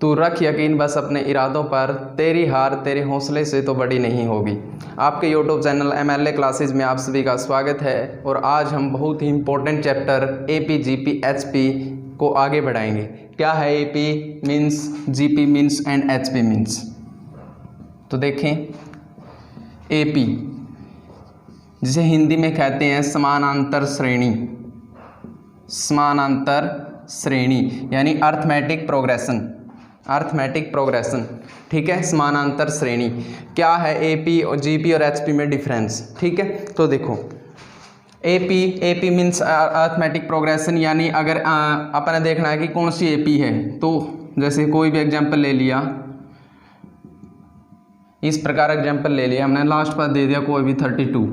तू रख यकीन बस अपने इरादों पर, तेरी हार तेरे हौसले से तो बड़ी नहीं होगी। आपके यूट्यूब चैनल MLA क्लासेज में आप सभी का स्वागत है। और आज हम बहुत ही important chapter AP GP HP को आगे बढ़ाएंगे। क्या है AP means, GP means and HP means. तो देखें, AP जिसे हिंदी में कहते हैं समानांतर श्रेणी, समानांतर श्रेणी यानी अर्थमेटिक प्रोग्रेशन, अर्थमेटिक प्रोग्रेशन, ठीक है, समानांतर श्रेणी। क्या है AP और GP और HP में डिफरेंस, ठीक है। तो देखो AP मीन्स अर्थमेटिक प्रोग्रेशन, यानी अगर अपन ने देखना है कि कौन सी AP है, तो जैसे कोई भी एग्जांपल ले लिया, इस प्रकार एग्जांपल ले लिया हमने, लास्ट पर दे दिया कोई भी 32,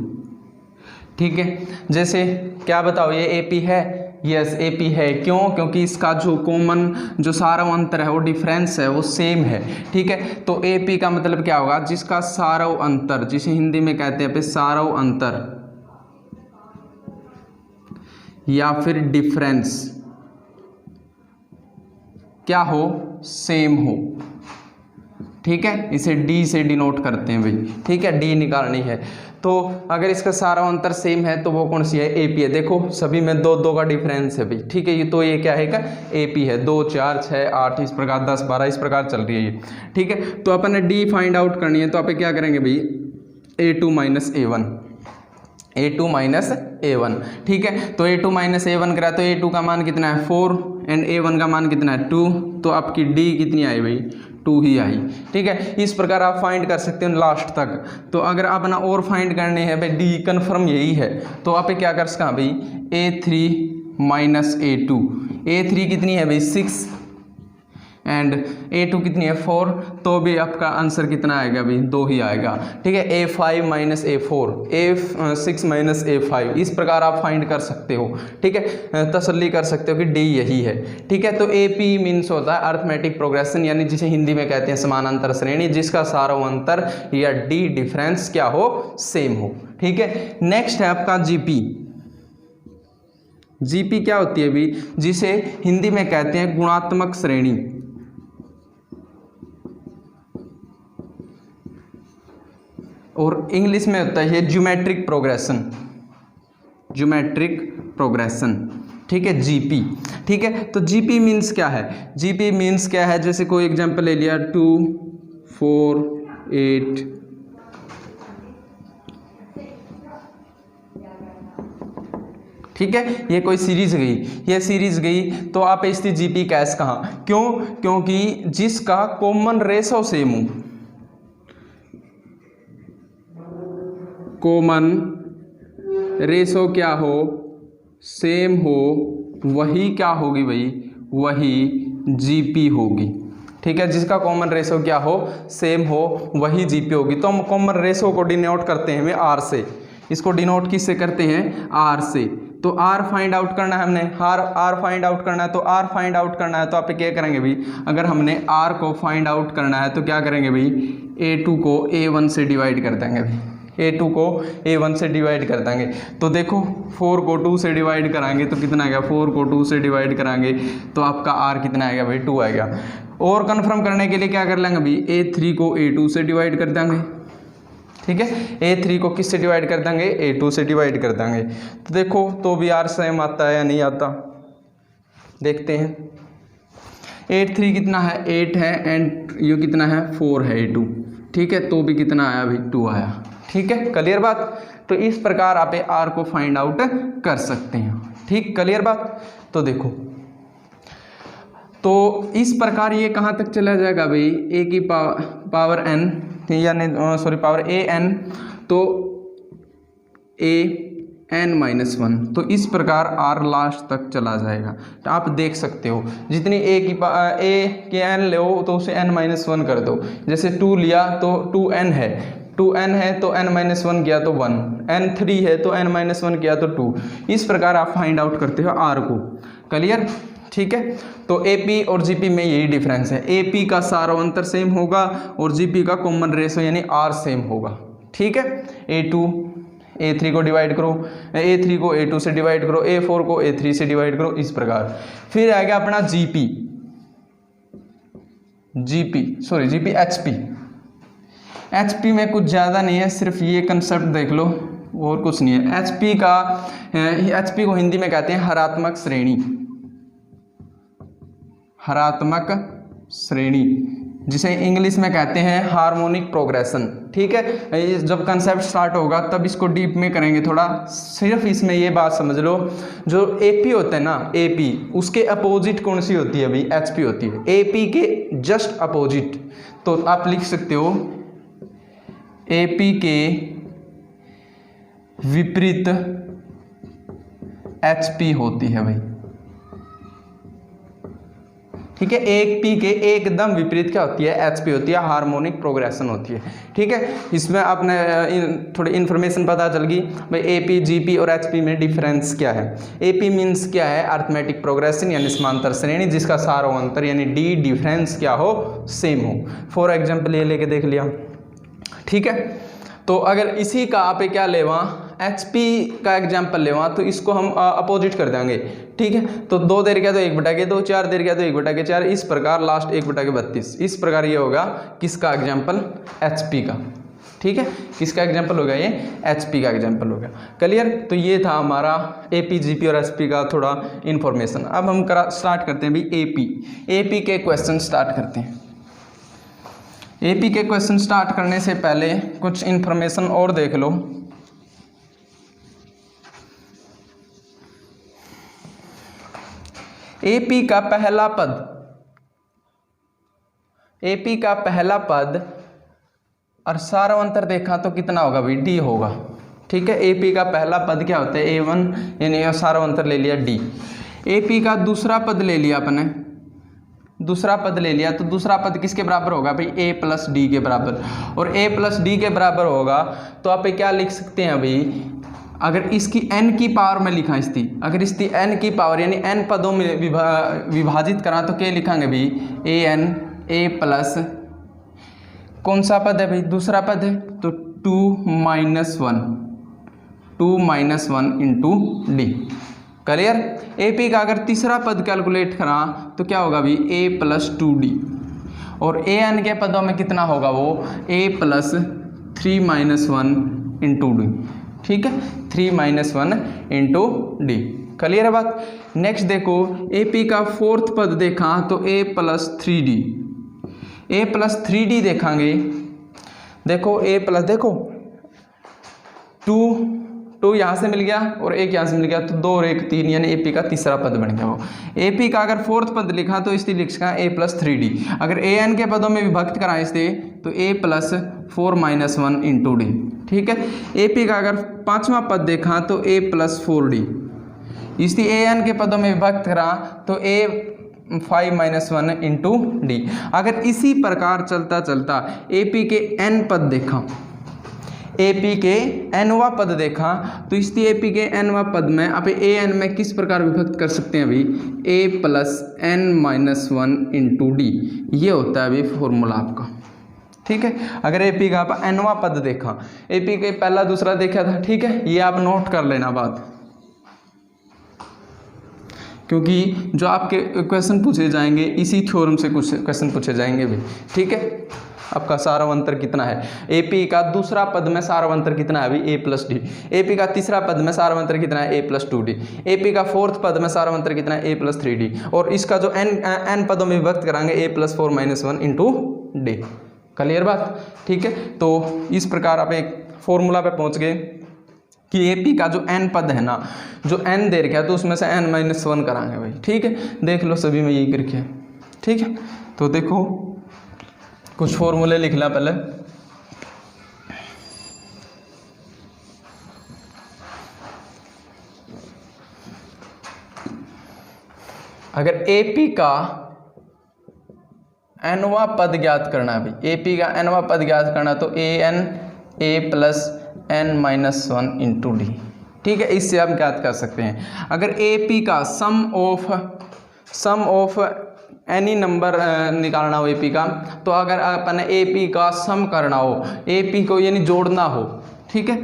ठीक है। जैसे क्या बताओ ये AP है, यस AP है। क्यों? क्योंकि इसका जो कॉमन जो सारा अंतर है वो डिफरेंस है वो सेम है, ठीक है। तो AP का मतलब क्या होगा, जिसका सारा अंतर, जिसे हिंदी में कहते हैं सारा अंतर या फिर डिफरेंस क्या हो, सेम हो, ठीक है। इसे D से डिनोट करते हैं भाई, ठीक है, D निकालनी है। तो अगर इसका सारा अंतर सेम है तो वो कौन सी है, AP है। देखो सभी में 2-2 का डिफरेंस है भाई, ठीक है। ये तो ये क्या है का AP है, 2 4 6 8 इस प्रकार 10 12 इस प्रकार चल रही है ये, ठीक है। तो अपन ने D फाइंड आउट करनी है, तो आप क्या करेंगे भाई, A2 माइनस A1, ठीक है। तो A2 माइनस A1 करा तो A2 का मान कितना है 4 एंड A1 का मान कितना है 2, तो आपकी D कितनी आई भाई, 2 ही आई, ठीक है। इस प्रकार आप फाइंड कर सकते हो लास्ट तक। तो अगर आप ना और फाइंड करने हैं भाई, D कन्फर्म यही है, तो आप क्या कर सकते भाई, A3 माइनस A2, A3 कितनी है भाई 6 एंड A2 कितनी है 4, तो भी आपका आंसर कितना आएगा भाई, 2 ही आएगा, ठीक है। A5 minus A4, A6 minus A5, इस प्रकार आप फाइंड कर सकते हो, ठीक है, तसल्ली कर सकते हो कि D यही है, ठीक है। तो AP मीन्स होता है अर्थमेटिक प्रोग्रेशन, यानी जिसे हिंदी में कहते हैं समानांतर श्रेणी, जिसका सारा अंतर या D डिफरेंस क्या हो, सेम हो, ठीक है। नेक्स्ट है आपका GP क्या होती है भाई, जिसे हिंदी में कहते हैं गुणात्मक श्रेणी, और इंग्लिश में होता है ज्योमेट्रिक प्रोग्रेशन, ज्योमेट्रिक प्रोग्रेशन, ठीक है, GP, ठीक है। तो GP मीन्स क्या है, GP मीन्स क्या है, जैसे कोई एग्जांपल ले लिया 2 4 8, ठीक है, ये कोई सीरीज गई, ये सीरीज गई, तो आप इसकी GP कैस कहाँ, क्यों? क्योंकि जिसका कॉमन रेशो सेम हो, कॉमन रेशो क्या हो, सेम हो, वही क्या होगी भाई, वही GP होगी, ठीक है। जिसका कॉमन रेशो क्या हो, सेम हो, वही GP होगी। तो हम कॉमन रेशो को डिनोट करते हैं हमें R से, इसको डिनोट किससे करते हैं, R से। तो R फाइंड आउट करना है हमने, R फाइंड आउट करना है, तो R फाइंड आउट करना है तो आप क्या करेंगे भाई, अगर हमने R को फाइंड आउट करना है तो क्या करेंगे भाई, A2 को A1 से डिवाइड कर देंगे भाई, A2 को A1 से डिवाइड कर देंगे। तो देखो 4 को 2 से डिवाइड कराएंगे तो कितना आएगा, 4 को 2 से डिवाइड कराएंगे तो आपका R कितना आएगा भाई, 2 आएगा। और कंफर्म करने के लिए क्या कर लेंगे भाई, A3 को A2 से डिवाइड कर देंगे, ठीक है। A3 को किससे डिवाइड कर देंगे, A2 से डिवाइड कर देंगे। तो देखो तो भी R सेम आता है या नहीं आता, देखते हैं। 8 3 कितना है, 8 है, एंड ये कितना है 4 है A2, ठीक है। तो भी कितना आया भाई, 2 आया, ठीक है। क्लियर बात। तो इस प्रकार आप R को फाइंड आउट कर सकते हैं, ठीक, क्लियर बात। तो देखो, तो इस प्रकार ये कहाँ तक चला जाएगा भाई, A की पावर n, यानी सॉरी पावर AN, तो AN-1, तो इस प्रकार R लास्ट तक चला जाएगा। तो आप देख सकते हो जितनी A की n लो तो उसे n-1 कर दो, जैसे 2 लिया तो 2n है, 2n है तो n-1 किया तो 1, n3 है तो n-1 किया तो 2, इस प्रकार आप फाइंड आउट करते हो R को, क्लियर, ठीक है। तो AP और GP में यही डिफरेंस है, AP का सारा अंतर सेम होगा और GP का कॉमन रेशो यानी R सेम होगा, ठीक है। A3 को डिवाइड करो, A3 को A2 से डिवाइड करो, A4 को A3 से डिवाइड करो, इस प्रकार। फिर आएगा अपना GP, एचपी में कुछ ज़्यादा नहीं है, सिर्फ ये कंसेप्ट देख लो और कुछ नहीं है। एचपी को हिंदी में कहते हैं हरात्मक श्रेणी, जिसे इंग्लिश में कहते हैं हार्मोनिक प्रोग्रेशन। ठीक है, जब कंसेप्ट स्टार्ट होगा तब इसको डीप में करेंगे थोड़ा। सिर्फ इसमें ये बात समझ लो, जो एपी होता है ना, एपी उसके अपोजिट कौन सी होती है भाई? एचपी होती है। एपी के जस्ट अपोजिट, तो आप लिख सकते हो एपी के विपरीत एचपी होती है भाई। ठीक है, एपी के एकदम विपरीत क्या होती है? एचपी होती है, हार्मोनिक प्रोग्रेशन होती है। ठीक है, इसमें आपने थोड़ी इन्फॉर्मेशन पता चल गई भाई एपी, जीपी और एचपी में डिफरेंस क्या है। एपी मीन्स क्या है? अरिथमेटिक प्रोग्रेशन यानी समांतर श्रेणी जिसका सारो अंतर यानी डी डिफरेंस क्या हो? सेम हो। फॉर एग्जाम्पल ये लेके देख लिया। ठीक है, तो अगर इसी का आप क्या लेवा, एचपी का एग्जाम्पल लेवा, तो इसको हम अपोजिट कर देंगे। ठीक है, तो 2 देर क्या तो 1/2, 4 देर क्या तो 1/4, इस प्रकार लास्ट 1/32। इस प्रकार ये होगा किसका एग्जाम्पल? एचपी का। ठीक है, किसका एग्जाम्पल होगा? ये एचपी का एग्जाम्पल होगा। क्लियर? तो ये था हमारा एपी, जीपी और एचपी का थोड़ा इन्फॉर्मेशन। अब हम स्टार्ट करते हैं भाई एपी के क्वेश्चन स्टार्ट करते हैं। एपी के क्वेश्चन स्टार्ट करने से पहले कुछ इन्फॉर्मेशन और देख लो। एपी का पहला पद और सारांतर देखा तो कितना होगा भाई? डी होगा। ठीक है, एपी का पहला पद क्या होता है? A1, यानी सारांतर ले लिया डी। एपी का दूसरा पद ले लिया अपने, तो दूसरा पद किसके बराबर होगा भाई? a प्लस डी के बराबर। और a प्लस डी के बराबर होगा तो आप क्या लिख सकते हैं भाई? अगर इसकी n की पावर में लिखा अगर इसकी n की पावर यानी n पदों में विभाजित करा तो क्या लिखांगे भाई? a प्लस कौन सा पद है भाई? दूसरा पद है, तो 2 minus 1 into D. Clear? AP का अगर तीसरा पद कैलकुलेट करा तो क्या होगा भाई? a plus 2d। और an के पदों में कितना होगा? वो a plus 3 minus 1 into d. ठीक है, 3 माइनस 1 इंटू डी। क्लियर है बात? नेक्स्ट देखो, एपी का फोर्थ पद देखा तो a प्लस 3d देखांगे। देखो a प्लस, देखो 2 यहाँ से मिल गया और 1 यहाँ से मिल गया, तो 2 और 1 3, यानी एपी का तीसरा पद बन गया। वो एपी का अगर फोर्थ पद लिखा तो इसलिए लिखा a प्लस 3d। अगर an के पदों में विभक्त कराएं इससे तो a plus 4 minus 1 into d. ठीक है, एपी का अगर पांचवा पद देखा तो a प्लस 4d। इसलिए an के पदों में विभक्त करा तो a 5 माइनस 1 इंटू डी। अगर इसी प्रकार चलता चलता एपी के n पद देखा, एपी के nवा पद देखा, तो इसलिए एपी के nवा पद में आप an में किस प्रकार विभक्त कर सकते हैं अभी? a plus n minus 1 into D. ये होता है अभी फॉर्मूला आपका। ठीक है, अगर एपी का आप nवा पद देखा, एपी के पहला दूसरा देखा था। ठीक है, ये आप नोट कर लेना बात, क्योंकि जो आपके क्वेश्चन पूछे जाएंगे इसी थ्योरम से कुछ क्वेश्चन पूछे जाएंगे भी। ठीक है, आपका सारांतर कितना है? एपी का दूसरा पद में सारांतर कितना है अभी? a plus D. एपी का तीसरा पद में सारांतर कितना है? a plus 2d। एपी का फोर्थ पद में सारांतर कितना है? a plus 3d। और इसका जो n पदों में विभक्त कराएंगे a plus 4 minus 1 into D. Clear बात? ठीक है, तो इस प्रकार आप एक फॉर्मूला पे पहुंच गए कि एपी का जो n पद है ना, जो n दे रखा है तो उसमें से n माइनस 1 कराएंगे भाई। ठीक है, देख लो सभी में यही करके। ठीक है, तो देखो कुछ फॉर्मूले लिख ला पहले। अगर एपी का nवा पद ज्ञात करना है भाई, एपी का nवा पद ज्ञात करना तो an a plus n minus 1 into d. ठीक है, इससे आप ज्ञात कर सकते हैं। अगर एपी का सम ऑफ एनी नंबर निकालना हो एपी का, तो अगर अपन एपी का सम करना हो, एपी को यानी जोड़ना हो, ठीक है,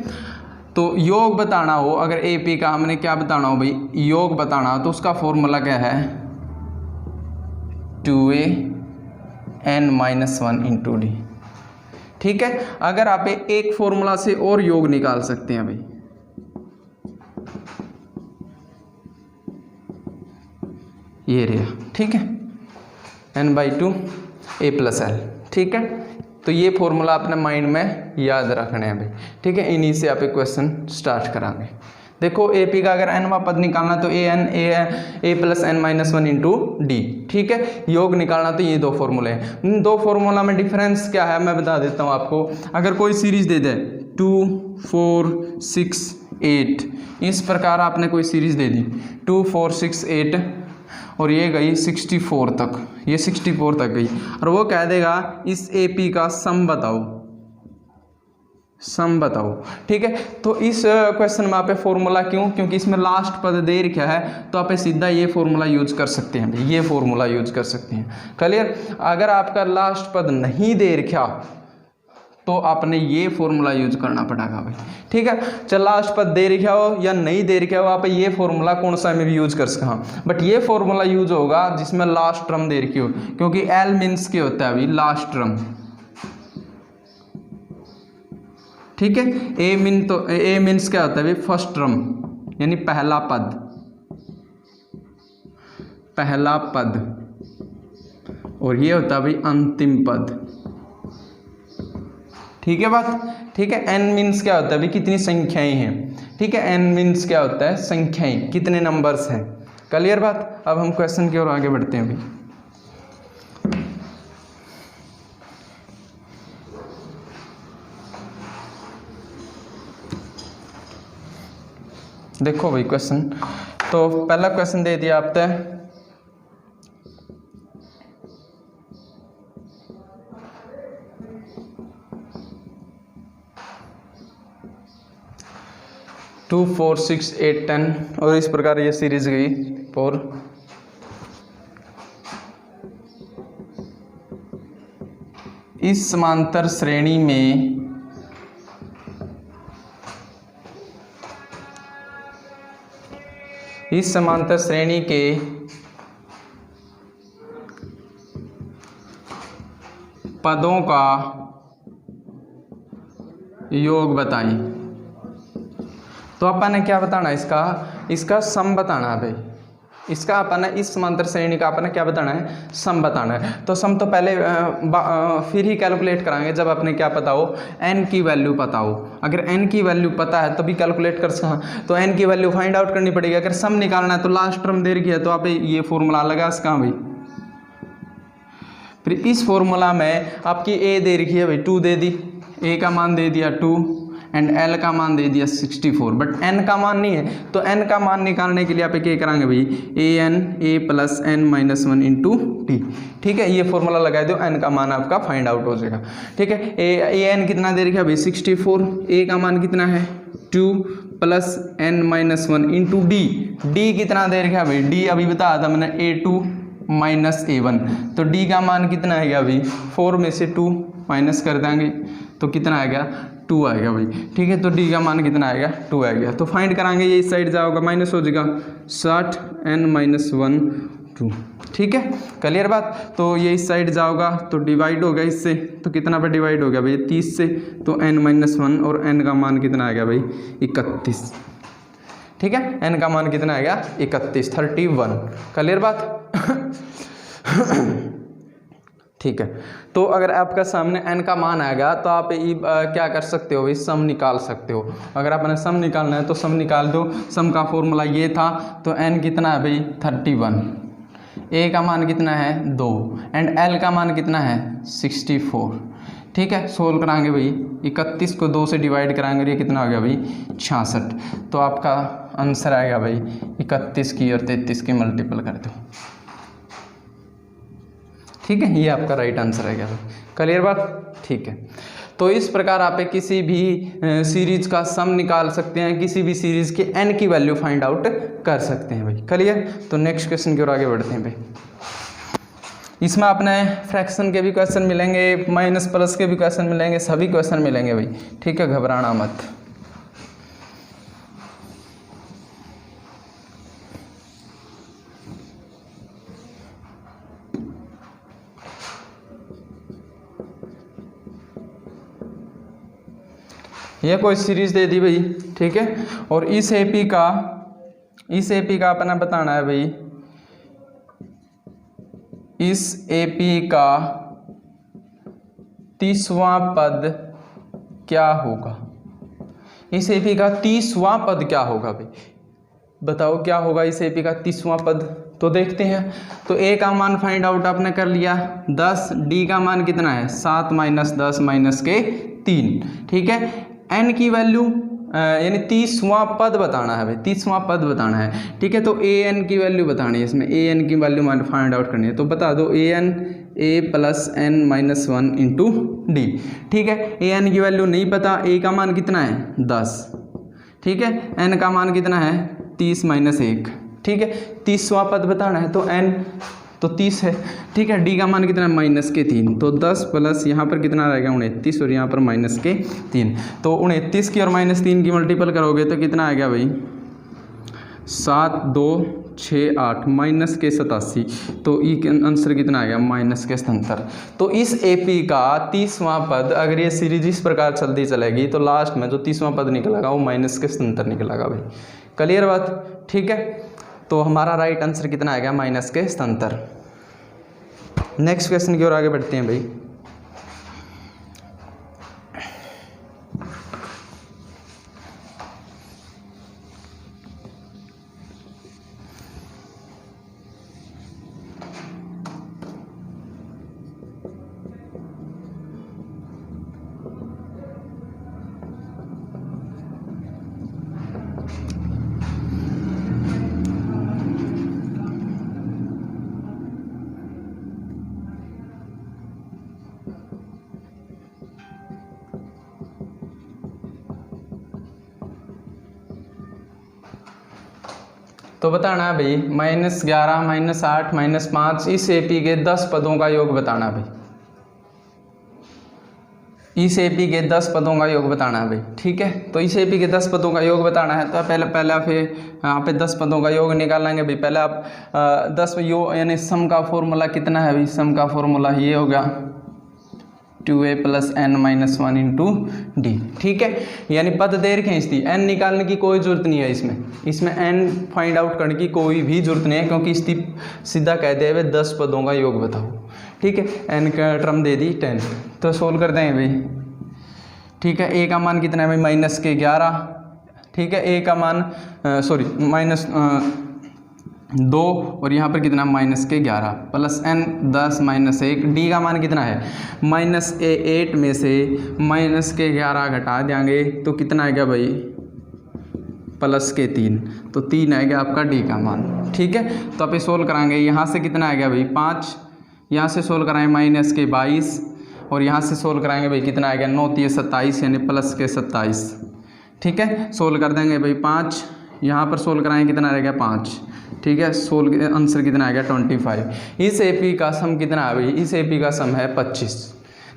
तो योग बताना हो, अगर एपी का हमने क्या बताना हो भाई? योग बताना हो, तो उसका फॉर्मूला क्या है? 2a n-1 into d. ठीक है, अगर आप एक फॉर्मूला से और योग निकाल सकते हैं भाई, ये रहा, ठीक है, n/2 a + l। ठीक है, तो ये फॉर्मूला अपने माइंड में याद रखने हैं भाई। ठीक है, इन्हीं से आप क्वेश्चन स्टार्ट करांगे। देखो AP का अगर nवां पद निकालना तो a + n-1 इंटू डी। ठीक है, योग निकालना तो ये दो फॉर्मूले हैं। इन दो फॉर्मूला में डिफरेंस क्या है मैं बता देता हूँ आपको। अगर कोई सीरीज दे दे 2, 4, 6, 8, इस प्रकार आपने कोई सीरीज दे दी 2, 4, 6, 8 और ये गई 64 तक, ये 64 तक गई, और वो कह देगा इस AP का सम बताओ, सम बताओ। ठीक है, तो इस क्वेश्चन में आप फॉर्मूला क्यों, क्योंकि इसमें लास्ट पद दे रखा है, तो आप सीधा ये फॉर्मूला यूज कर सकते हैं, ये फॉर्मूला यूज कर सकते हैं। क्लियर। अगर आपका लास्ट पद नहीं दे रखा तो आपने ये फॉर्मूला यूज करना पड़ेगा भाई। ठीक है, चल लास्ट पद दे रखा हो या नहीं दे रखा हो, आप ये फॉर्मूला कौन सा में भी यूज कर सकते हैं, बट ये फॉर्मूला यूज होगा जिसमें लास्ट टर्म दे रखी हो, क्योंकि एल मीन्स क्या होता है अभी लास्ट टर्म। ठीक है, ए मीन्स क्या होता है भाई फर्स्ट टर्म, यानी पहला पद, पहला पद, और ये होता है भाई अंतिम पद। ठीक है बात। ठीक है, एन मीन्स क्या होता है भाई कितनी संख्याएं हैं। ठीक है, एन मीन्स क्या होता है संख्याएं, कितने नंबर्स हैं। क्लियर बात। अब हम क्वेश्चन की ओर आगे बढ़ते हैं भाई। देखो भाई क्वेश्चन, तो पहला क्वेश्चन दे दिया आपने 2, 4, 6, 8, 10 और इस प्रकार ये सीरीज गई 4। इस समांतर श्रेणी में इस समांतर श्रेणी के पदों का योग बताएं। तो अपन ने क्या बताना है, इसका सम बताना है भाई। इसका अपन ने इस समांतर श्रेणी का अपन ने क्या बताना है, सम बताना है। तो सम तो पहले फिर ही कैलकुलेट कराएंगे जब अपने क्या पता हो, n की वैल्यू पता हो। अगर n की वैल्यू पता है तभी कैलकुलेट कर सकते, तो n की वैल्यू फाइंड आउट करनी पड़ेगी। अगर सम निकालना है तो लास्ट टर्म दे रखी है, तो आप ये फॉर्मूला लगा इसका भाई। फिर इस फॉर्मूला में आपकी a दे रखी है भाई 2 दे दी, a का मान दे दिया 2 एंड l का मान दे दिया 64, बट n का मान नहीं है। तो n का मान निकालने के लिए आप क्या कराएंगे भाई, a + n-1 इंटू टी। ठीक है, ये फॉर्मूला लगा दो, n का मान आपका फाइंड आउट हो जाएगा। ठीक है, an कितना दे रखा भाई 64, a का मान कितना है 2 + n-1 इंटू डी कितना दे रखा भाई, d अभी बताया था मैंने a2 - a1, तो d का मान कितना आएगा भाई 4 में से 2 माइनस कर देंगे तो कितना आएगा 2 आएगा भाई। ठीक है, तो d का मान कितना आएगा 2 आएगा। तो फाइंड कराएंगे, ये इस साइड जाओगा माइनस हो जाएगा 60 n-1 2। ठीक है, क्लियर बात। तो ये इस साइड जाओगा तो डिवाइड होगा इससे, तो कितना पे डिवाइड हो गया भाई 30 से, तो n-1 और n का मान कितना आएगा भाई 31। ठीक है, n का मान कितना आएगा 31 31। क्लियर बात। ठीक है, तो अगर आपका सामने n का मान आएगा तो आप क्या कर सकते हो भाई, सम निकाल सकते हो। अगर आपने सम निकालना है तो सम निकाल दो। सम का फॉर्मूला ये था, तो n कितना है भाई 31, a का मान कितना है 2 एंड l का मान कितना है 64। ठीक है, सोल्व कराएंगे भाई, 31 को 2 से डिवाइड कराएंगे, ये कितना हो गया भाई 66। तो आपका आंसर आएगा भाई 31 की और 33 की मल्टीपल कर दो। ठीक है, ये आपका राइट आंसर है क्या भाई। क्लियर बात। ठीक है, तो इस प्रकार आप किसी भी सीरीज का सम निकाल सकते हैं, किसी भी सीरीज के n की वैल्यू फाइंड आउट कर सकते हैं भाई। क्लियर। तो नेक्स्ट क्वेश्चन की ओर आगे बढ़ते हैं भाई। इसमें अपने फ्रैक्शन के भी क्वेश्चन मिलेंगे, माइनस प्लस के भी क्वेश्चन मिलेंगे, सभी क्वेश्चन मिलेंगे भाई। ठीक है, घबराना मत। ये कोई सीरीज दे दी भाई, ठीक है। और इस एपी का अपना बताना है भाई, इस एपी का 30वां पद क्या होगा, इस एपी का 30वां पद क्या होगा भाई, बताओ क्या होगा इस एपी का 30वां पद। तो देखते हैं। तो ए का मान फाइंड आउट आपने कर लिया 10, डी का मान कितना है 7 - 10 - के 3, ठीक है। एन की वैल्यू यानी 30वां पद बताना है भाई, 30वां पद बताना है, ठीक है। तो ए एन की वैल्यू बतानी है, इसमें ए एन की वैल्यू मान फाइंड आउट करनी है। तो बता दो a n a plus n minus 1 into d, ठीक है। ए एन की वैल्यू नहीं पता, ए का मान कितना है 10, ठीक है। एन का मान कितना है 30 - 1, ठीक है। 30वां पद बताना है, तो एन तो 30 है, ठीक है। डी का मान कितना है माइनस के 3, तो 10 प्लस यहाँ पर कितना रहेगा 29 और यहाँ पर माइनस के 3। तो 29 की और -3 की मल्टीपल करोगे तो कितना आएगा भाई 7 2 6 8 माइनस के 87। तो ई आंसर कितना आएगा माइनस के 77। तो इस एपी का 30वां पद अगर ये सीरीज इस प्रकार चलती चलेगी तो लास्ट में जो 30वां पद निकलेगा वो माइनस के 77 निकलेगा भाई। क्लियर बात, ठीक है। तो हमारा राइट आंसर कितना आएगा माइनस के 77। नेक्स्ट क्वेश्चन की ओर आगे बढ़ते हैं भाई। तो बताना है भाई -11 -8 -5 इस एपी के 10 पदों का योग बताना है भाई, इस एपी के 10 पदों का योग बताना है भाई, ठीक है। तो इस एपी के 10 पदों का योग बताना है तो पहले फिर यहाँ पे 10 पदों का योग निकालेंगे भाई। पहले आप 10 योग यानी सम का फॉर्मूला कितना है भाई, सम का फॉर्मूला ये होगा 2a + n - 1 इंटू डी, ठीक है। यानी पद दे रखे हैं, इसकी n निकालने की कोई जरूरत नहीं है, इसमें n फाइंड आउट करने की कोई भी जरूरत नहीं है, क्योंकि इसकी सीधा कह दे हुए 10 पदों का योग बताओ, ठीक है। n का टर्म दे दी 10, तो सोल्व कर देंगे भाई, ठीक है। a का मान कितना है भाई -11, ठीक है। a का मान -2 और यहाँ पर कितना -11 प्लस n 10 - 1। डी का मान कितना है -8 में से -11 घटा देंगे तो कितना आएगा भाई +3, तो 3 आएगा आपका डी का मान, ठीक है। तो आप ये सोल्व कराएंगे, यहाँ से कितना आएगा भाई 5, यहाँ से सोल्व कराएंगे -22 और यहाँ से सोल्व कराएंगे भाई कितना आएगा 9 × 27 यानी +27, ठीक है। सोल्व कर देंगे भाई 5, यहाँ पर सोल्व कराएंगे कितना रहेगा 5, ठीक है। सोल्व आंसर कितना आएगा 25। इस एपी का सम कितना है भाई, इस एपी का सम है 25,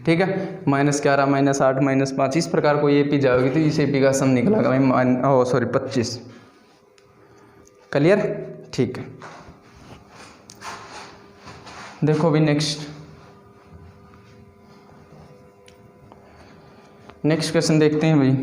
ठीक है। -11 -8 -5 इस प्रकार कोई एपी जाएगी तो इस एपी का सम निकलेगा भाई 25। क्लियर, ठीक है। देखो भाई नेक्स्ट क्वेश्चन देखते हैं भाई।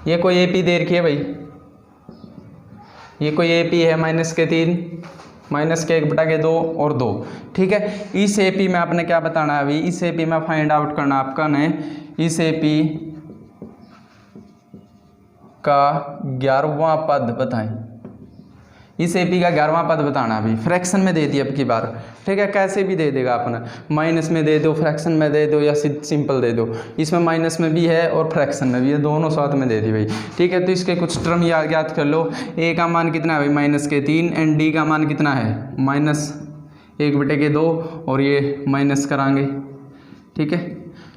ये कोई एपी दे रखी है भाई, ये कोई एपी है -3 -1/2 और 2, ठीक है। इस एपी में आपने क्या बताना है अभी, इस एपी में फाइंड आउट करना आपका ने इस एपी का 11वां पद बताएं, इस एपी का 11वां पद बताना अभी। फ्रैक्शन में दे दी अब की बार, ठीक है। कैसे भी दे देगा अपना, माइनस में दे दो, फ्रैक्शन में दे दो या सिंपल दे दो। इसमें माइनस में भी है और फ्रैक्शन में भी है, दोनों साथ में दे दी भाई, ठीक है। तो इसके कुछ टर्म याद कर लो। ए का मान कितना है भाई -3 एंड डी का मान कितना है -1/2 और ये माइनस कराएंगे, ठीक है।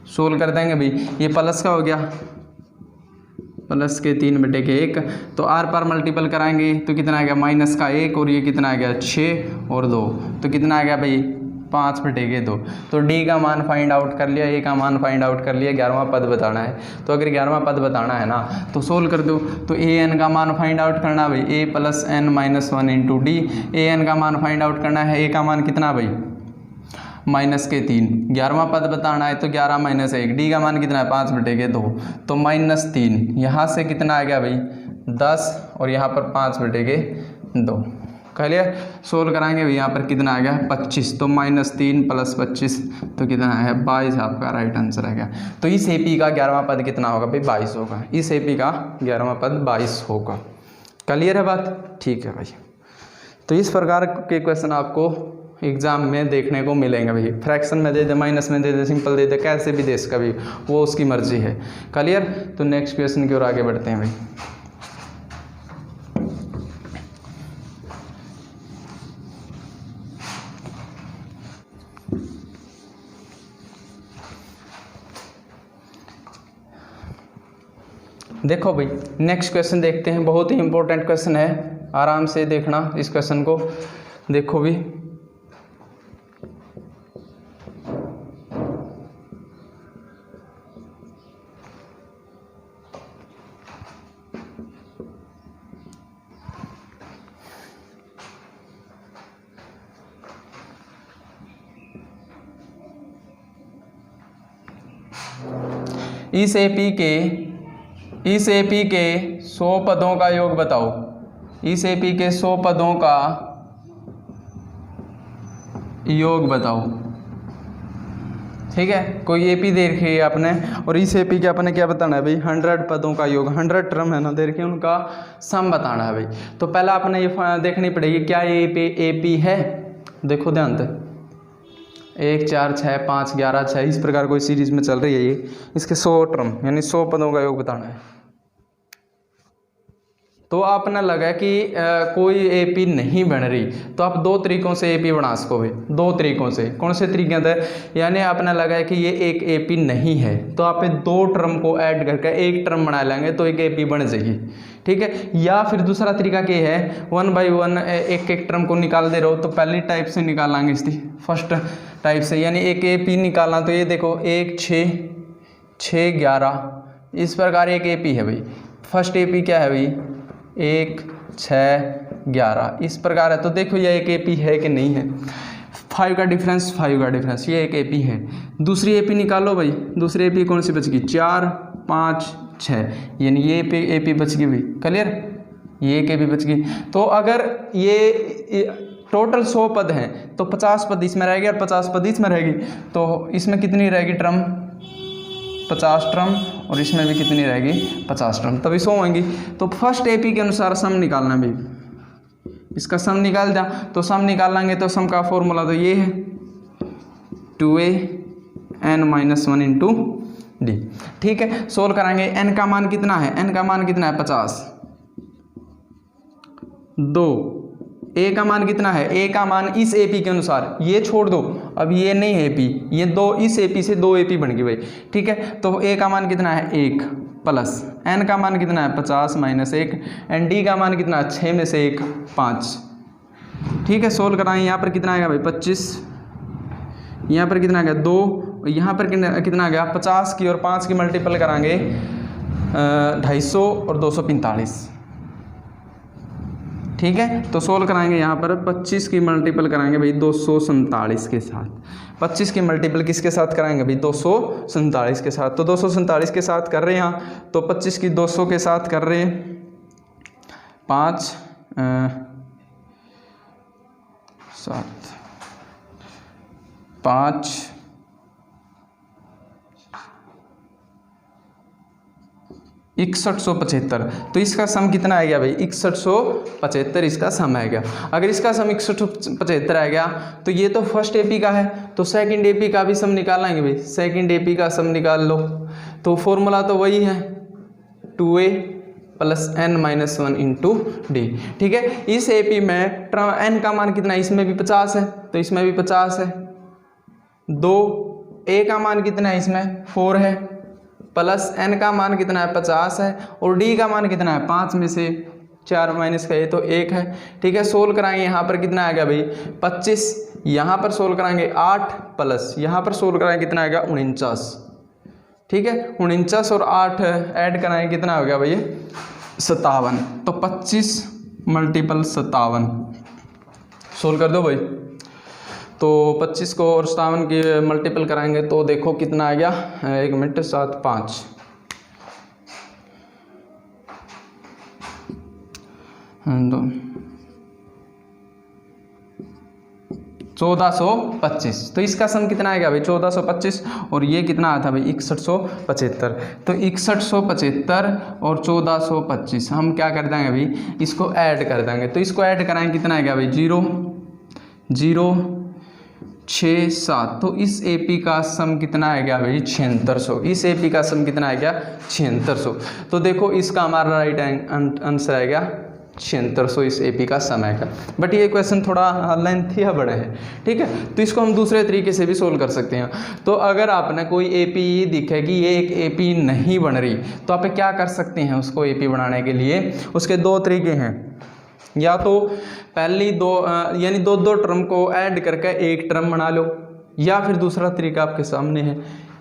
सोल्व कर देंगे भाई, ये प्लस का हो गया +3/1, तो आर पर मल्टीपल कराएंगे तो कितना आ गया -1 और ये कितना आ गया 6 और 2, तो कितना आ गया भाई 5/2। तो डी का मान फाइंड आउट कर लिया, ए का मान फाइंड आउट कर लिया, 11वां पद बताना है। तो अगर 11वां पद बताना है ना तो सोल्व कर दो। तो ए एन का मान फाइंड आउट करना भाई, a plus n minus 1 into d. A n का मान फाइंड आउट करना है, ए का मान कितना भाई -3। 11वां पद बताना है तो 11 - 1, डी का मान कितना है 5/2, तो -3। यहाँ से कितना आ गया भाई 10 और यहाँ पर 5/2। क्लियर। सोल्व कराएंगे भाई, यहाँ पर कितना आ गया 25। तो -3 + 25 तो कितना है 22 आपका राइट आंसर आ गया। तो इस एपी का 11वां पद कितना होगा भाई 22 होगा। इस एपी का 11वां पद 22 होगा। क्लियर है बात, ठीक है भाई। तो इस प्रकार के क्वेश्चन आपको एग्जाम में देखने को मिलेंगे भाई। फ्रैक्शन में दे दे, माइनस में दे दे, सिंपल दे दे, कैसे भी दे इसका भी, वो उसकी मर्जी है। क्लियर। तो नेक्स्ट क्वेश्चन की ओर आगे बढ़ते हैं भाई। देखो भाई नेक्स्ट क्वेश्चन देखते हैं, बहुत ही इंपॉर्टेंट क्वेश्चन है, आराम से देखना इस क्वेश्चन को। देखो भी इस एपी के 100 पदों का योग बताओ। इस एपी के 100 पदों का योग बताओ। ठीक है, कोई एपी दे रखी है आपने और इस एपी के अपने क्या बताना है भाई 100 पदों का योग, 100 टर्म है ना दे रखे, उनका सम बताना है भाई। तो पहला अपने ये देखनी पड़ेगी क्या ये एपी है। देखो ध्यान से 1 4 6 5 11 6 इस प्रकार कोई सीरीज में चल रही है ये। इसके 100 टर्म यानी 100 पदों का योग बताना है। तो आपने लगा कि कोई एपी नहीं बन रही, तो आप 2 तरीकों से एपी बना सकोगे। 2 तरीकों से, कौन से तरीके थे, यानी आपने लगा है कि ये एक एपी नहीं है तो आप 2 टर्म को ऐड करके एक टर्म बना लेंगे तो एक एपी बन जाएगी। ठीक है। या फिर दूसरा तरीका क्या है 1 बाई 1 एक एक टर्म को निकाल दे रहे हो, तो पहली टाइप से निकालेंगे इसकी फर्स्ट टाइप से, यानी एक एपी निकालना। तो ये देखो 1 6 6 11 इस प्रकार एक एपी है भाई। फर्स्ट एपी क्या है भाई 1 6 11 इस प्रकार है। तो देखो ये एक एपी है कि नहीं है। 5 का डिफरेंस 5 का डिफरेंस, ये एक एपी है। दूसरी एपी निकालो भाई, दूसरी एपी कौन सी बच गई 4 5 6 यानी ये एपी बच गई भाई। क्लियर, ये एक एपी बच गई। तो अगर ये टोटल 100 पद हैं तो 50 पद इसमें रहेगी और 50 पद इसमें रहेगी, तो इसमें कितनी रहेगी टर्म 50 टर्म और इसमें भी कितनी रहेगी 50 टर्म, तभी 100 होंगी। तो फर्स्ट एपी के अनुसार सम निकालना भी, इसका सम निकाल दिया। तो सम निकालेंगे तो सम का फॉर्मूला तो ये है 2an-1 इंटू डी। ठीक है, सोल्व कराएंगे। एन का मान कितना है, एन का मान कितना है 50। 2 ए का मान कितना है, ए का मान इस एपी के अनुसार, ये छोड़ दो अब ये नहीं है एपी, ये 2 इस एपी से 2 एपी बन गई भाई। ठीक है, तो ए का मान कितना है 1 प्लस एन का मान कितना है 50 माइनस 1 एंड डी का मान कितना है 6 में से 1 5। ठीक है, सोल्व कराएं। यहाँ पर कितना आएगा भाई 25, यहाँ पर कितना आ गया 2, यहाँ पर कितना आ गया 50 की और 5 की मल्टीपल कराएंगे 250 और 245। ठीक है, तो सोल्व कराएंगे। यहाँ पर 25 की मल्टीपल कराएंगे भाई 247 के साथ। 25 की मल्टीपल किसके साथ कराएंगे भाई 247 के साथ। तो 247 के साथ कर रहे हैं यहाँ, तो 25 की 200 के साथ कर रहे हैं 5 7 5 6175। तो इसका सम कितना आ गया भाई 6175 इसका सम आ गया। अगर इसका सम 6175 आ गया तो ये तो फर्स्ट एपी का है, तो सेकंड एपी का भी सम निकालेंगे भाई। सेकंड एपी का सम निकाल लो, तो फॉर्मूला तो वही है 2a plus n-1 into d. ठीक है, इस एपी में n का मान कितना है, इसमें भी 50 है तो इसमें भी 50 है। 2 a का मान कितना है इसमें 4 है प्लस n का मान कितना है 50 है और d का मान कितना है 5 में से 4 माइनस का ये तो 1 है। ठीक है, सोल्व कराएंगे, यहाँ पर कितना आएगा भाई 25, यहाँ पर सोल्व कराएंगे 8 प्लस यहाँ पर सोल्व कराएंगे कितना आएगा 49। ठीक है, 49 और 8 ऐड कराएंगे कितना हो गया भाई 57। तो 25 मल्टीपल 57 सोल्व कर दो भाई। तो 25 को और 57 की मल्टीपल कराएंगे तो देखो कितना आ गया, 1 मिनट 7 5 1425। तो इसका सम कितना आएगा भाई 1425 और ये कितना आया था भाई 6175। तो 6175 और 1425 हम क्या कर देंगे भाई इसको ऐड कर देंगे। तो इसको ऐड कराएंगे कितना आएगा भाई 0 0 6 7। तो इस एपी का सम कितना आएगा भाई 7600। इस एपी का सम कितना आएगा 7600। तो देखो इसका हमारा राइट आंसर आएगा 7600 इस एपी का समय का। बट ये क्वेश्चन थोड़ा लेंथी है, बड़े है। ठीक है, तो इसको हम दूसरे तरीके से भी सोल्व कर सकते हैं। तो अगर आपने कोई एपी दिखे कि ये एक एपी नहीं बन रही तो आप क्या कर सकते हैं, उसको एपी बनाने के लिए उसके 2 तरीके हैं। या तो पहली दो यानी दो टर्म को ऐड करके एक टर्म बना लो, या फिर दूसरा तरीका आपके सामने है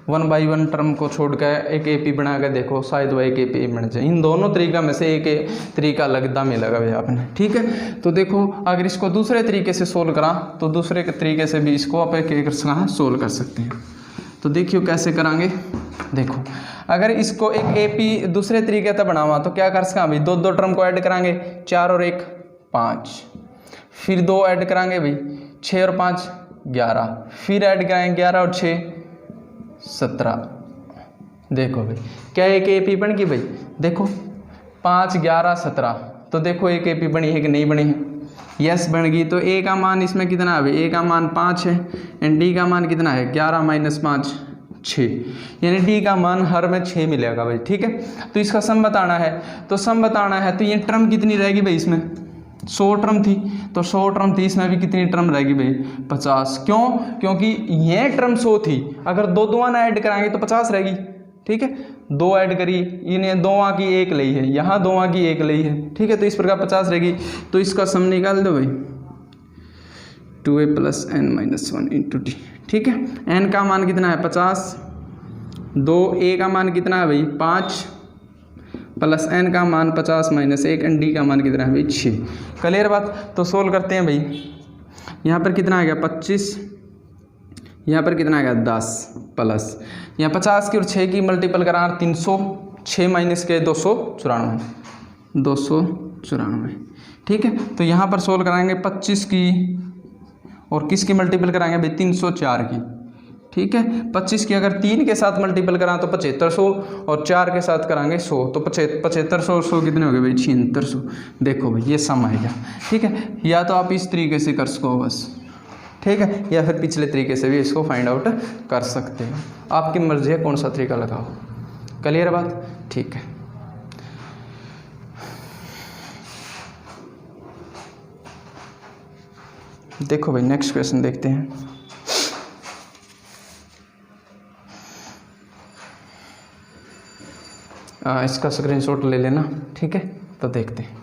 1 बाई 1 टर्म को छोड़कर एक एपी बना कर देखो, शायद वह एक एपी बन जाए। इन दोनों तरीका में से एक तरीका लगता में लगा भैया आपने। ठीक है, तो देखो अगर इसको दूसरे तरीके से सोल्व करा तो दूसरे तरीके से भी इसको आप एक सोल्व कर सकते हैं। तो देखियो कैसे करांगे। देखो अगर इसको एक एपी दूसरे तरीके से बनावा तो क्या कर सका भाई 2 टर्म को ऐड कराएंगे, 4 और 1 5, फिर 2 ऐड कराएंगे भाई 6 और 5 11, फिर ऐड कराएंगे 11 और 6 17। देखो भाई क्या एक एपी बन गई भाई, देखो 5 11 17। तो देखो एक एपी बनी है कि नहीं बनी है, यस बन गई। तो ए का मान इसमें कितना है भाई, ए का मान 5 है एंड डी का मान कितना है 11 माइनस 5 6, यानी डी का मान हर में 6 मिलेगा भाई। ठीक है, तो इसका सम बताना है। तो सम बताना है तो ये टर्म कितनी रहेगी भाई, इसमें 100 टर्म थी तो 100 टर्म थी, इसमें भी कितनी टर्म रहेगी भाई 50। क्यों, क्योंकि ये टर्म 100 थी, अगर 2 ना ऐड कराएंगे तो 50 रहेगी। ठीक है, 2 ऐड करी, इन्हें 2 की 1 ली है, यहाँ 2 की 1 ली है। ठीक है, तो इस प्रकार 50 रहेगी। तो इसका सम निकाल दो भाई 2a + n - 1 × d। ठीक है, n का मान कितना है 50, 2a का मान कितना है भाई 5 प्लस n का मान 50 - 1 एंड d का मान कितना है भाई 6। क्लियर बात। तो सोल्व करते हैं भाई। यहाँ पर कितना आ गया 25, यहाँ पर कितना आ गया 10 प्लस यहाँ 50 की और 6 की मल्टीपल करा 300, 6 माइनस के 294। ठीक है, तो यहाँ पर सोल्व कराएंगे 25 की और किसकी मल्टीपल कराएंगे भाई 304 की। ठीक है, 25 की अगर 3 के साथ मल्टीपल करा तो 7500 और 4 के साथ कराएंगे 100। तो 7500 और 100 कितने हो गए भाई 7600। देखो भाई ये सम आएगा। ठीक है, या तो आप इस तरीके से कर सको बस। ठीक है, या फिर पिछले तरीके से भी इसको फाइंड आउट कर सकते हैं, आपकी मर्जी है कौन सा तरीका लगाओ। क्लियर बात। ठीक है, देखो भाई नेक्स्ट क्वेश्चन देखते हैं। इसका स्क्रीनशॉट ले लेना। ठीक है, तो देखते हैं।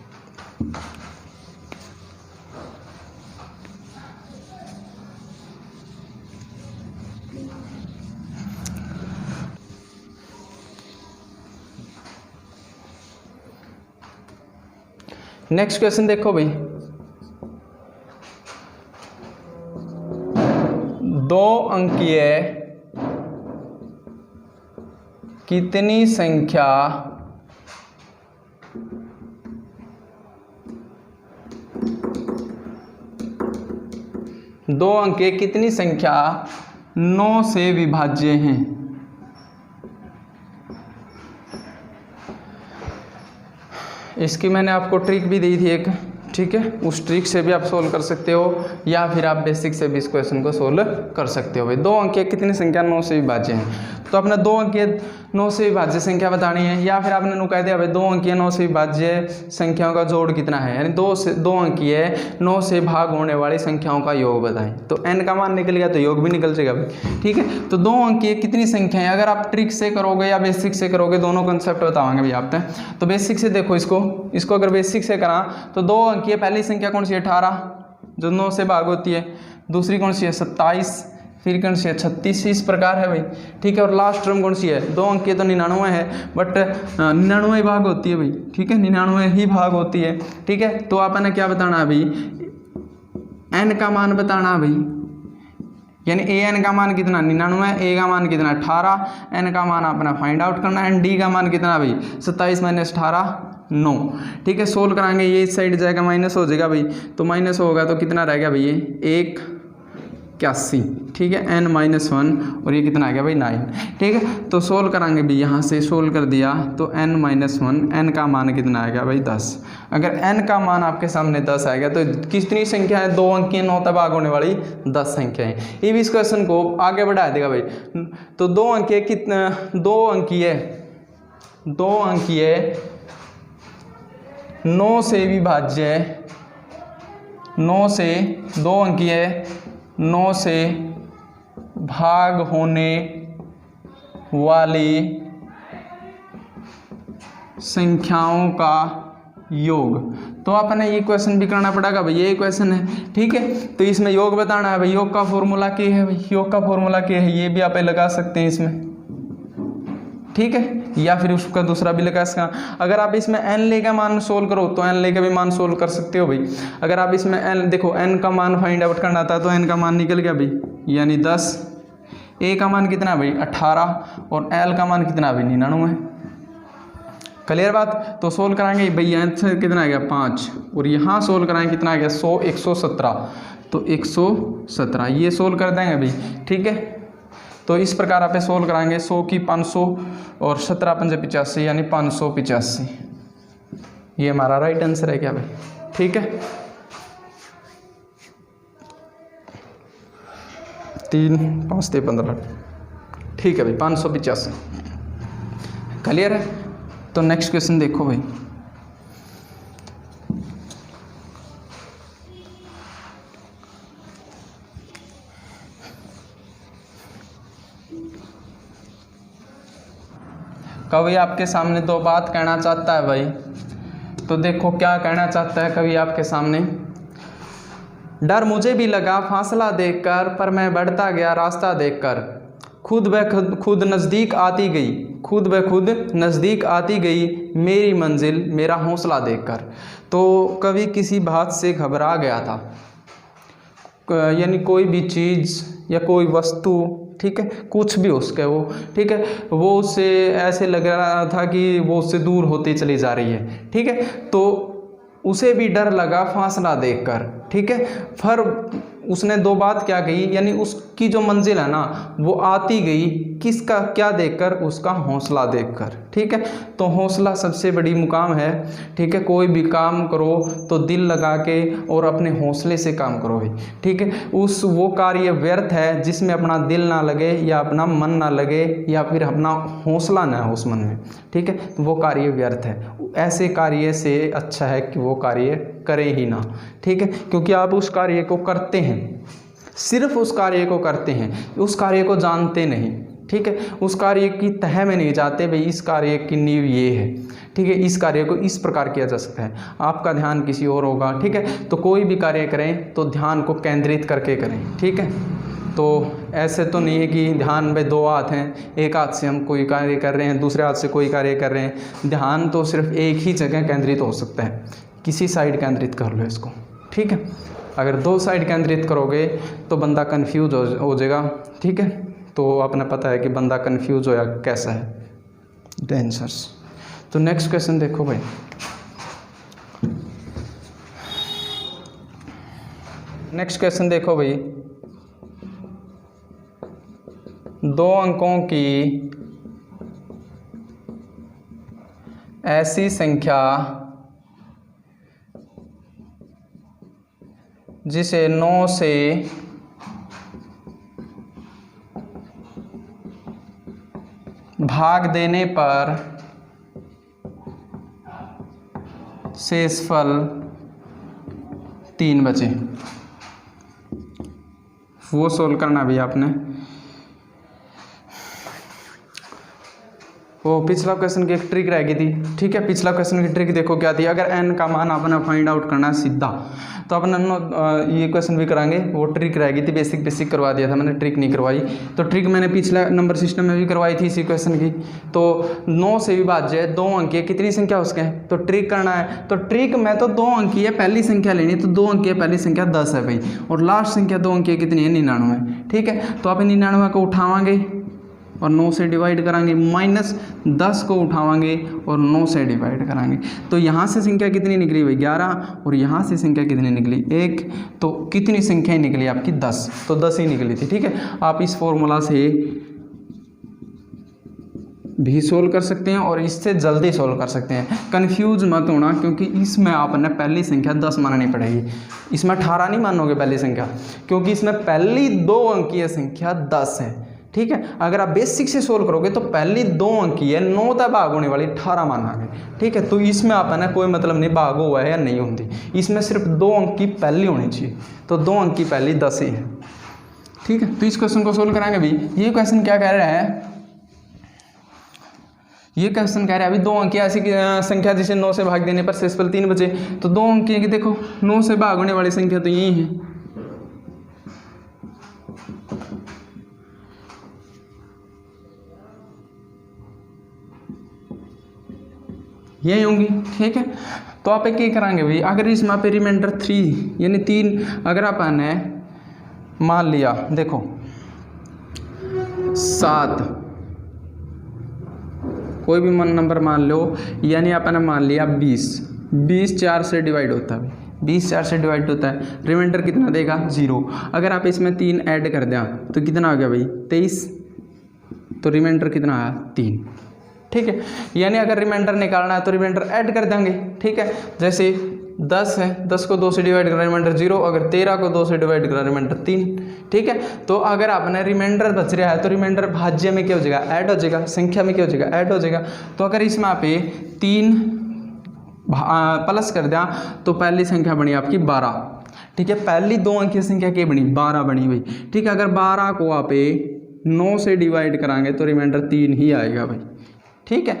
नेक्स्ट क्वेश्चन देखो भाई, 2 अंकीय कितनी संख्या दो अंकीय कितनी संख्या 9 से विभाज्य हैं। इसकी मैंने आपको ट्रिक भी दी थी एक। ठीक है, उस ट्रिक से भी आप सोल्व कर सकते हो या फिर आप बेसिक से भी इस क्वेश्चन को सोल्व कर सकते हो। भाई 2 अंकीय कितनी संख्या 9 से विभाज्य है, तो अपने 2 अंकीय 9 से विभाज्य संख्या बतानी है, या फिर आपने नु कह दिया भाई 2 अंकीय 9 से विभाज्य संख्याओं का जोड़ कितना है, यानी 2 अंकीय 9 से भाग होने वाली संख्याओं का योग बताएं। तो n का मान निकल गया तो योग भी निकल जाएगा भाई। ठीक है, तो 2 अंकीय कितनी संख्याएं, अगर आप ट्रिक से करोगे या बेसिक से करोगे, दोनों कंसेप्ट बताओगे भाई आप। तो बेसिक से देखो, इसको अगर बेसिक से करा तो 2 अंकीय पहली संख्या कौन सी है 18, जो 9 से भाग होती है, दूसरी कौन सी है 27, फिर कौन सी है 36, इस प्रकार है भाई। ठीक है, और लास्ट टर्म कौन सी है 2 अंकीय तो 99 है, बट 99 भाग होती है भाई। ठीक है, 99 ही भाग होती है। ठीक है, तो आपने क्या बताना है भाई, n का मान बताना है भाई, यानी an का मान कितना 99, a का मान कितना 18, n का मान अपना फाइंड आउट करना है, d का मान कितना भाई 27 - 18 9। ठीक है, सोल्व कराएंगे, ये इस साइड जाएगा माइनस हो जाएगा भाई, तो माइनस होगा तो कितना रह गया भाई ये 81। ठीक है, n-1 और ये कितना आ गया भाई 9। ठीक है, तो सोल्व कराएंगे भी, यहाँ से सोल्व कर दिया तो n-1, n का मान कितना आ गया भाई 10। अगर n का मान आपके सामने 10 आएगा तो कितनी संख्या है 2 अंकीय 9 तक भाग होने वाली 10 संख्या है। ये भी इस क्वेश्चन को आगे बढ़ा देगा भाई। तो 2 अंकीय कितना, 2 अंकीय 9 से विभाज्य, 9 से 2 अंकीय 9 से भाग होने वाली संख्याओं का योग। तो आपने ये क्वेश्चन भी करना पड़ेगा भाई, ये क्वेश्चन है। ठीक है, तो इसमें योग बताना है भाई, योग का फॉर्मूला क्या है भाई, योग का फॉर्मूला क्या है, ये भी आप लगा सकते हैं इसमें। ठीक है, या फिर उसका दूसरा भी लगा सकते। अगर आप इसमें n ले का मान सोल्व करो तो n ले का भी मान सोल्व कर सकते हो भाई। अगर आप इसमें n देखो, n का मान फाइंड आउट करना था तो n का मान निकल गया भाई, यानी 10, a का मान कितना भाई 18 और l का मान कितना भाई 99। क्लियर बात। तो सोल्व कराएंगे भाई, आंसर कितना आ गया 5, और यहाँ सोल्व कराएंगे कितना आ गया 117, तो 117 ये सोल्व कर देंगे भाई। ठीक है, तो इस प्रकार आप सोल्व कराएंगे, 100 की 500 और 17 × 5 = 85, यानी 585। ये हमारा राइट आंसर है क्या भाई। ठीक है, 3 5 15। ठीक है भाई, 585 क्लियर है। तो नेक्स्ट क्वेश्चन देखो भाई, कवि आपके सामने 2 बात कहना चाहता है भाई। तो देखो क्या कहना चाहता है कवि आपके सामने। डर मुझे भी लगा फासला देखकर, पर मैं बढ़ता गया रास्ता देखकर, खुद ब खुद नज़दीक आती गई, खुद ब खुद नज़दीक आती गई मेरी मंजिल मेरा हौसला देखकर। तो कवि किसी बात से घबरा गया था, यानी कोई भी चीज़ या कोई वस्तु, ठीक है, कुछ भी उसके वो, ठीक है, वो उससे ऐसे लग रहा था कि वो उससे दूर होती चली जा रही है। ठीक है, तो उसे भी डर लगा फासला देखकर। ठीक है, फिर उसने 2 बात क्या कही, यानी उसकी जो मंजिल है ना वो आती गई, किसका क्या देखकर, उसका हौसला देखकर। ठीक है, तो हौसला सबसे बड़ी मुकाम है। ठीक है, कोई भी काम करो तो दिल लगा के और अपने हौसले से काम करो भाई। ठीक है, वो कार्य व्यर्थ है जिसमें अपना दिल ना लगे या अपना मन ना लगे या फिर अपना हौसला ना हो उस मन में। ठीक है, तो वो कार्य व्यर्थ है। ऐसे कार्य से अच्छा है कि वो कार्य करें ही ना। ठीक है, क्योंकि आप उस कार्य को करते हैं, सिर्फ उस कार्य को करते हैं, उस कार्य को जानते नहीं। ठीक है, उस कार्य की तह में नहीं जाते भाई, इस कार्य की नींव ये है। ठीक है, इस कार्य को इस प्रकार किया जा सकता है, आपका ध्यान किसी और होगा। ठीक है, तो कोई भी कार्य करें तो ध्यान को केंद्रित करके करें। ठीक है, तो ऐसे तो नहीं है कि ध्यान में 2 हाथ हैं, एक हाथ से हम कोई कार्य कर रहे हैं, दूसरे हाथ से कोई कार्य कर रहे हैं। ध्यान तो सिर्फ एक ही जगह केंद्रित हो सकता है, किसी साइड केंद्रित कर लो इसको। ठीक है, अगर 2 साइड केंद्रित करोगे तो बंदा कंफ्यूज हो जाएगा। ठीक है, तो आपने पता है कि बंदा कंफ्यूज होया कैसा है, डेंजर्स। तो नेक्स्ट क्वेश्चन देखो भाई, नेक्स्ट क्वेश्चन देखो भाई, 2 अंकों की ऐसी संख्या जिसे 9 से भाग देने पर शेषफल 3 बचे, वो सोल्व करना भी आपने। वो पिछला क्वेश्चन की एक ट्रिक रह गई थी, ठीक है। पिछला क्वेश्चन की ट्रिक देखो क्या थी, अगर n का मान अपना फाइंड आउट करना है सीधा, तो अपन ये क्वेश्चन भी कराएंगे। वो ट्रिक रह गई थी, बेसिक करवा दिया था मैंने, ट्रिक नहीं करवाई। तो ट्रिक मैंने पिछला नंबर सिस्टम में भी करवाई थी इसी क्वेश्चन की। तो 9 से विभाज्य 2 अंकीय कितनी संख्या उसके हैं, तो ट्रिक करना है। तो ट्रिक में तो 2 अंकीय पहली संख्या लेनी है, तो 2 अंकीय पहली संख्या 10 है भाई, और लास्ट संख्या 2 अंकीय कितनी है, 99, ठीक है। तो आप 99 को उठावांगे और 9 से डिवाइड कराएंगे, माइनस 10 को उठावांगे और 9 से डिवाइड कराएंगे। तो यहाँ से संख्या कितनी निकली भाई, 11, और यहाँ से संख्या कितनी निकली, 1। तो कितनी संख्या निकली आपकी, 10। तो 10 ही निकली थी, ठीक है। आप इस फॉर्मूला से भी सोल्व कर सकते हैं और इससे जल्दी सोल्व कर सकते हैं। कंफ्यूज मत होना, क्योंकि इसमें आपने पहली संख्या 10 माननी पड़ेगी। इसमें 18 नहीं मानोगे पहली संख्या, क्योंकि इसमें पहली 2 अंकीय संख्या 10 है, ठीक है। अगर आप बेसिक से सोल्व करोगे तो पहली 2 अंकी है, 9 तक भाग होने वाली 18 मानांगे, ठीक है। तो इसमें आप है ना कोई मतलब नहीं भाग हुआ है या नहीं होती, इसमें सिर्फ 2 अंक की पहली होनी चाहिए। तो 2 अंक की पहली 10 ही है, ठीक है। तो इस क्वेश्चन को सोल्व कराएंगे भी। ये क्वेश्चन क्या कह रहा है, ये क्वेश्चन कह रहा है अभी 2 अंकीय ऐसी संख्या जिसे 9 से भाग देने पर शेषफल 3 बचे। तो 2 अंकीय की देखो 9 से भाग होने वाली संख्या तो यही है, यही होंगी, ठीक है। तो आप एक कराएंगे भाई, अगर इसमें पे रिमाइंडर 3 यानी 3 अगर अपन ने मान लिया, देखो 7 कोई भी नंबर मान लो, यानी अपन ने मान लिया 20 4 से डिवाइड होता है, 20 4 से डिवाइड होता है, रिमाइंडर कितना देगा, 0। अगर आप इसमें 3 ऐड कर दें तो कितना हो गया भाई, 23। तो रिमाइंडर कितना आया, 3, ठीक है। यानी अगर रिमाइंडर निकालना है तो रिमाइंडर ऐड कर देंगे, ठीक है। जैसे 10 है, 10 को 2 से डिवाइड करा रिमाइंडर 0, अगर 13 को 2 से डिवाइड करा रिमाइंडर 3, ठीक है। तो अगर आपने रिमाइंडर बच रहा है तो रिमाइंडर भाज्य में क्या हो जाएगा, ऐड हो जाएगा, संख्या में क्या हो जाएगा, ऐड हो जाएगा। तो अगर इसमें आप 3 प्लस कर दिया तो पहली संख्या बनी आपकी 12, ठीक है। पहली 2 अंकीय संख्या क्या बनी, 12 बनी हुई, ठीक है। अगर 12 को आप 9 से डिवाइड कराएंगे तो रिमाइंडर 3 ही आएगा भाई, ठीक है।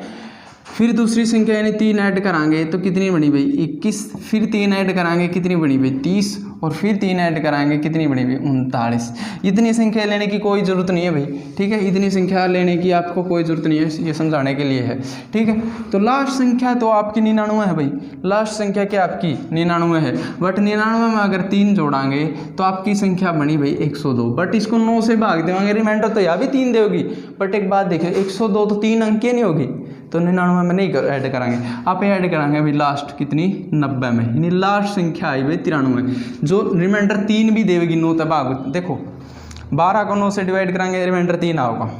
फिर दूसरी संख्या यानी 3 ऐड कराएंगे तो कितनी बनी भाई, 21। फिर 3 ऐड कराएंगे कितनी बनी भाई, 30। और फिर 3 ऐड कराएंगे कितनी बनी भाई, 39। इतनी संख्या लेने की कोई ज़रूरत नहीं है भाई, ठीक है। इतनी संख्या लेने की आपको कोई ज़रूरत नहीं है, ये समझाने के लिए है, ठीक है। तो लास्ट संख्या तो आपकी 99 है भाई, लास्ट संख्या क्या आपकी 99 है। बट 99 में अगर 3 जोड़ाएंगे तो आपकी संख्या बनी भाई 102। बट इसको 9 से भाग देंगे, रिमाइंडर तो यहाँ भी 3 देगी। बट एक बात देखिए, 102 तो 3 अंकीय नहीं होगी, तो 99 में नहीं ऐड कराएंगे, आप ऐड कराएंगे भाई लास्ट कितनी, 90 में, यानी लास्ट संख्या आई भाई 93, जो रिमाइंडर 3 भी देगी 9 तक भाग। देखो 12 को 9 से डिवाइड कराएंगे रिमाइंडर 3 आओगा,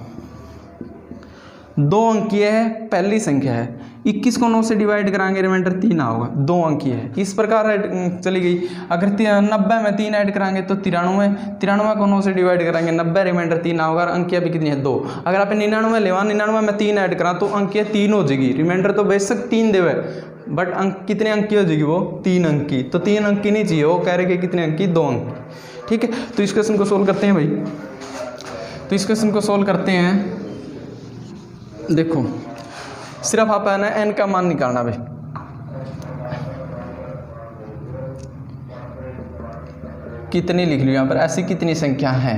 2 अंकीय है, पहली संख्या है। 21 को 9 से डिवाइड कराएंगे रिमाइंडर 3 आओगा, 2 अंकीय है। इस प्रकार चली गई। अगर 90 में 3 ऐड कराएंगे तो 93 को 9 से डिवाइड कराएंगे 90, रिमाइंडर 3 आओगा, और अंकीय भी कितनी है, 2। अगर आप 99 लेवा, 99 में 3 ऐड करा तो अंकीय 3 हो जाएगी। रिमाइंडर तो बेशक 3 देवे, बट अंक कितने अंकी हो जाएगी वो, 3 अंकी। तो 3 अंकी नहीं चाहिए, वो कह रहे कि कितने अंकी, 2 अंकी, ठीक है। तो इस क्वेश्चन को सोल्व करते हैं भाई, तो इस क्वेश्चन को सोल्व करते हैं। देखो सिर्फ आप है ना n का मान निकालना भाई, कितनी लिख लो यहाँ पर, ऐसी कितनी संख्या है,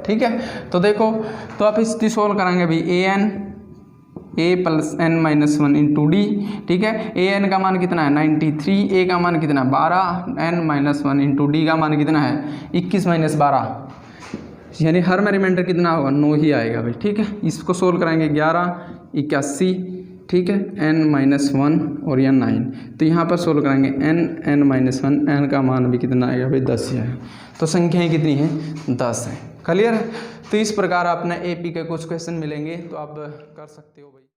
ठीक है। तो देखो, तो आप इसकी सोल्व कराएंगे भाई, a plus n minus 1 into d, ठीक है। an का मान कितना है 93, a का मान कितना है 12, n माइनस 1 इंटू डी का मान कितना है 21 माइनस 12, यानी हर में रिमाइंडर कितना होगा, 9 ही आएगा भाई, ठीक है। इसको सोल्व कराएंगे 11 81, ठीक है, n माइनस 1 और यह 9। तो यहाँ पर सोल्व कराएंगे n माइनस 1, n का मान भी कितना आएगा भाई, 10 ही आएगा। तो संख्याएँ कितनी है, 10 है। क्लियर है। तो इस प्रकार आपने AP के कुछ क्वेश्चन मिलेंगे तो आप कर सकते हो भाई।